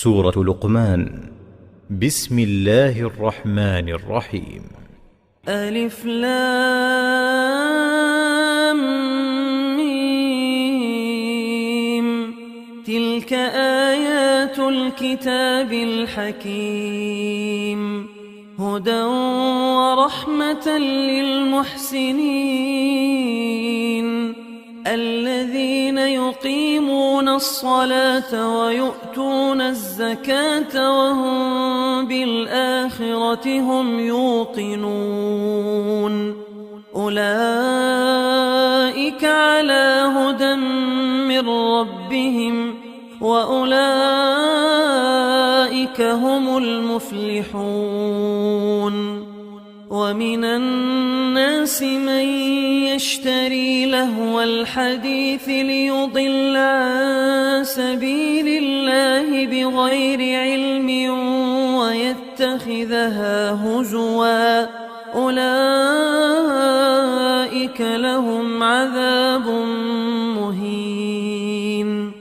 سورة لقمان. بسم الله الرحمن الرحيم. ألف لام ميم. تلك آيات الكتاب الحكيم، هدى ورحمة للمحسنين الذين يقيمون الصلاة ويؤتون الزكاة وهم بالآخرة هم يوقنون. أولئك على هدى من ربهم وأولئك هم المفلحون. ومن الناس من يشتري لهو الحديث ليضل عن سبيل الله بغير علم ويتخذها هزوا، أولئك لهم عذاب مهين.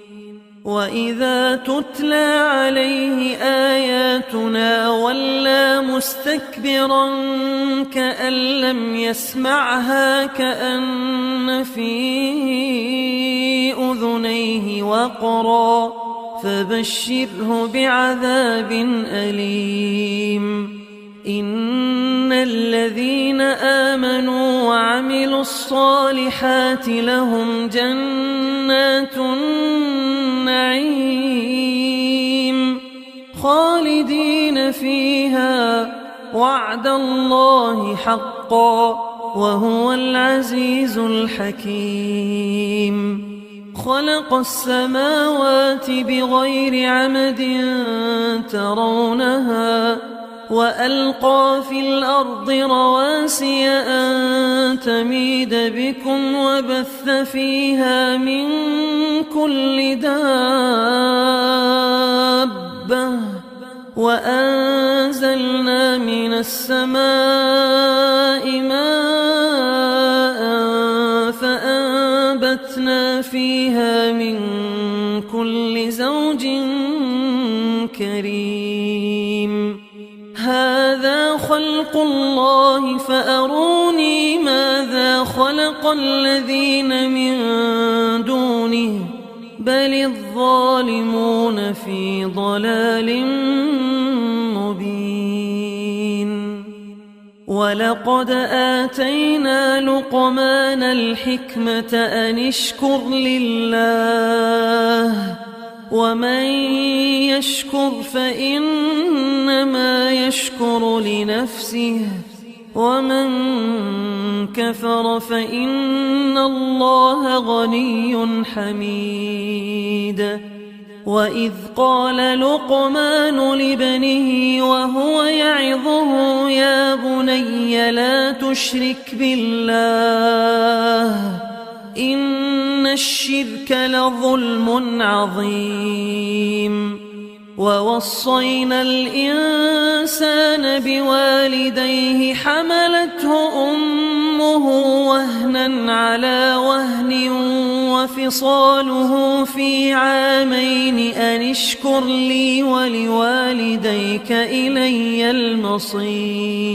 وإذا تتلى عليه آياتنا ولى مستكبرا كأن لم يسمعها كأن في أذنيه وقرا، فبشره بعذاب أليم. إن الذين آمنوا وعملوا الصالحات لهم جنات النعيم خالدين فيها، وعد الله حقا وهو العزيز الحكيم. خلق السماوات بغير عمد ترونها وألقى في الأرض رواسي أن تميد بكم وبث فيها من كل دابة، وأنزلنا من السماء ماء فأنبتنا فيها من كل زوج كريم. هذا خلق الله فأروني ماذا خلق الذين من دونه بل الظالمون في ضلال مبين. ولقد آتينا لقمان الحكمة أن اشكر لله، ومن يشكر فإنما يشكر لنفسه، ومن كفر فإن الله غني حميد. وإذ قال لقمان لابنه وهو يعظه يا بني لا تشرك بالله إن الشرك لظلم عظيم. ووصينا الإنسان بوالديه حملته أمه وهنا على وهن وفصاله في عامين أن اشكر لي ولوالديك إلي المصير.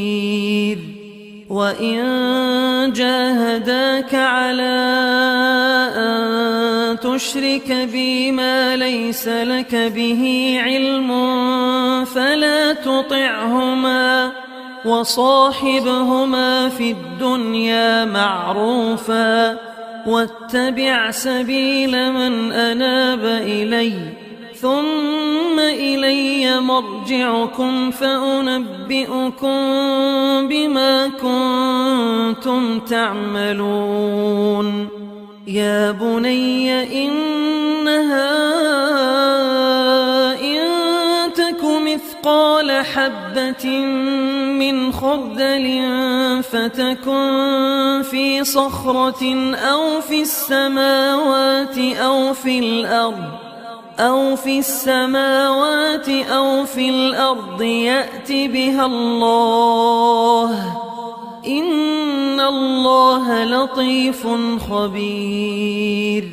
وإن جاهداك على أن تشرك بي ما ليس لك به علم فلا تطعهما، وصاحبهما في الدنيا معروفا، واتبع سبيل من أناب إلي، ثم إلي مرجعكم فأنبئكم بما كنتم تعملون. يا بني إنها إن تك مثقال حبة من خردل فتكن في صخرة أو في السماوات أو في الأرض يأت بها الله، إن الله لطيف خبير.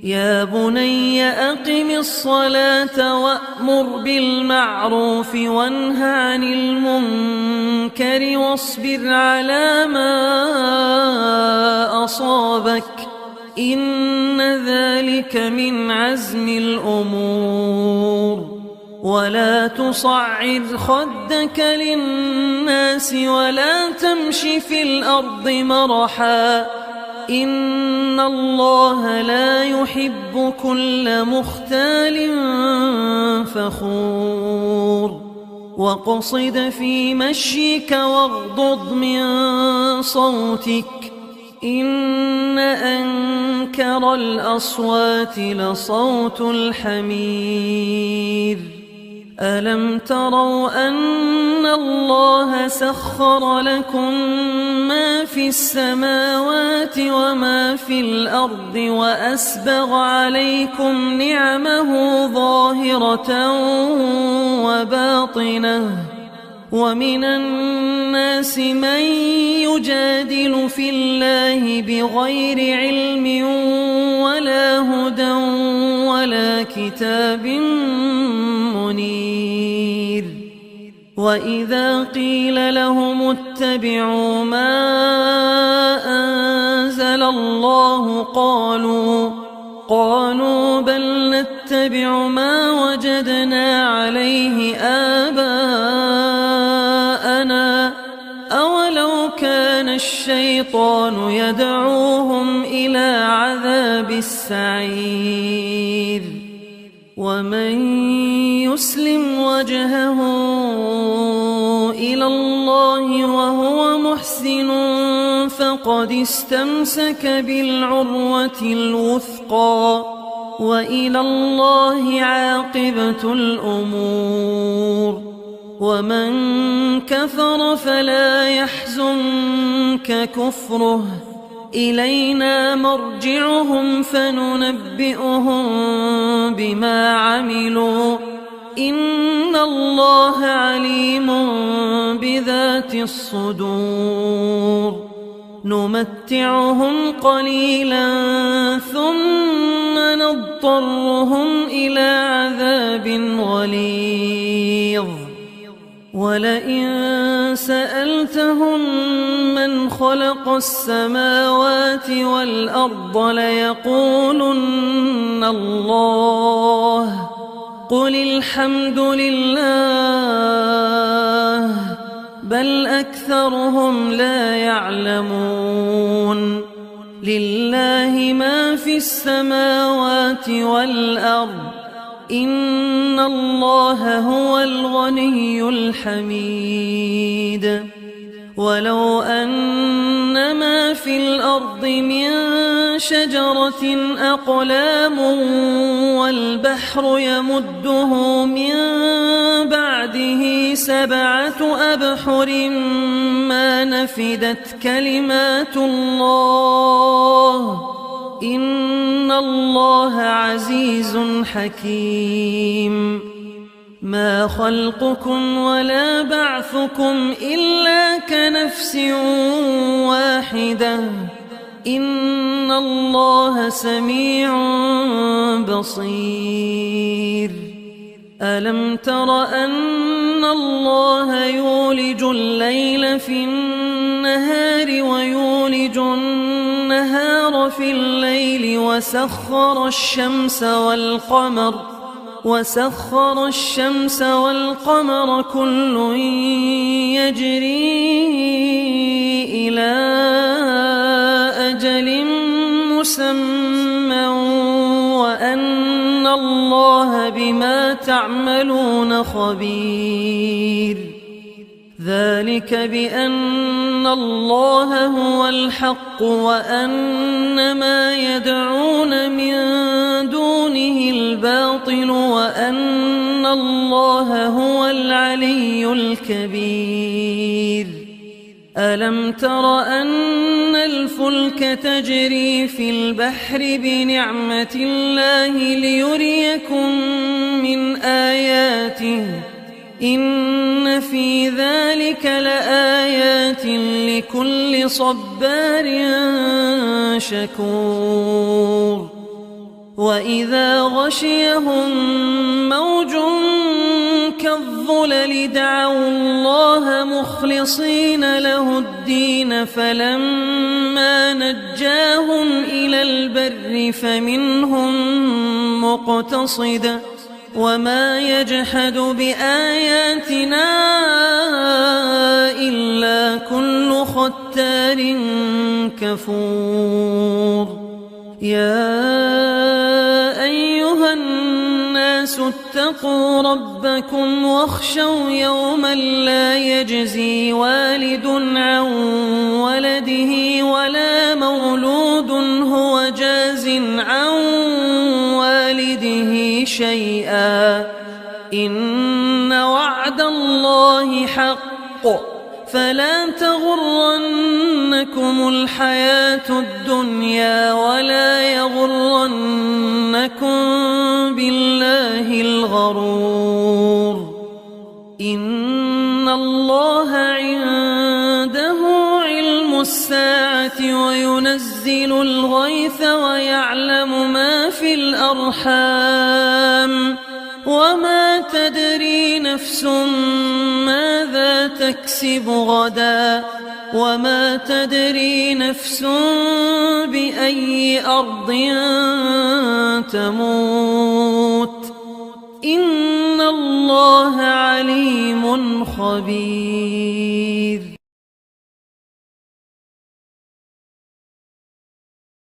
يا بني أقم الصلاة وأمر بالمعروف وانه عن المنكر واصبر على ما أصابك إن ذلك من عزم الأمور ولا تصعر خدك للناس ولا تمش في الأرض مرحا إن الله لا يحب كل مختال فخور واقصد في مشيك واغضض من صوتك إن أنكر الأصوات لصوت الحمير ألم تروا أن الله سخر لكم ما في السماوات وما في الأرض وأسبغ عليكم نعمه ظاهرة وباطنة ومن الناس من يجادل في الله بغير علم ولا هدى ولا كتاب منير وإذا قيل لهم اتبعوا ما أنزل الله قالوا بل نتبع ما وجدنا عليه آباءنا أولو كان الشيطان يدعوهم إلى عذاب السعير ومن يسلم وجهه إلى الله وهو محسن فقد استمسك بالعروة الوثقى وإلى الله عاقبة الأمور ومن كفر فلا يحزنك كفره إلينا مرجعهم فننبئهم بما عملوا إن الله عليم بذات الصدور نمتعهم قليلا ثم نضطرهم إلى عذاب غليظ ولئن سألتهم من خلق السماوات والأرض ليقولن الله قل الحمد لله بل أكثرهم لا يعلمون لله ما في السماوات والأرض إن الله هو الغني الحميد ولو أن ما في الأرض من شجرة أقلام والبحر يمده من بعده 7 أبحر ما نفدت كلمات الله إن الله عزيز حكيم ما خلقكم ولا بعثكم إلا كنفس واحدة إن الله سميع بصير ألم تر أن الله يولج الليل في النهار ويولج النهار في الليل وسخر الشمس والقمر كل يجري إلى أجل مسمى وأن الله بما تعملون خبير ذلك بأن الله هو الحق وأن ما يدعون من دونه الباطل وأن الله هو العلي الكبير ألم تر أن الفلك تجري في البحر بنعمة الله ليريكم من آياته إن في ذلك لآيات لكل صبار شكور وإذا غشيهم موج كالظلل دعوا الله مخلصين له الدين فلما نجاهم إلى البر فمنهم مقتصد وما يجحد بآياتنا إلا كل ختار كفور يا أيها الناس اتقوا ربكم واخشوا يوما لا يجزي والد عن ولده ولا مولود هو جاز عن والده شيئا إن وعد الله حق فلا تغرنكم الحياة الدنيا ولا يغرنكم بالله الغرور إن الله عنده علم الساعة وينزل الغيث ويعلم ما في الأرحام وما تدري نفس ماذا تكسب غدا وما تدري نفس بأي أرض تموت إن الله عليم خبير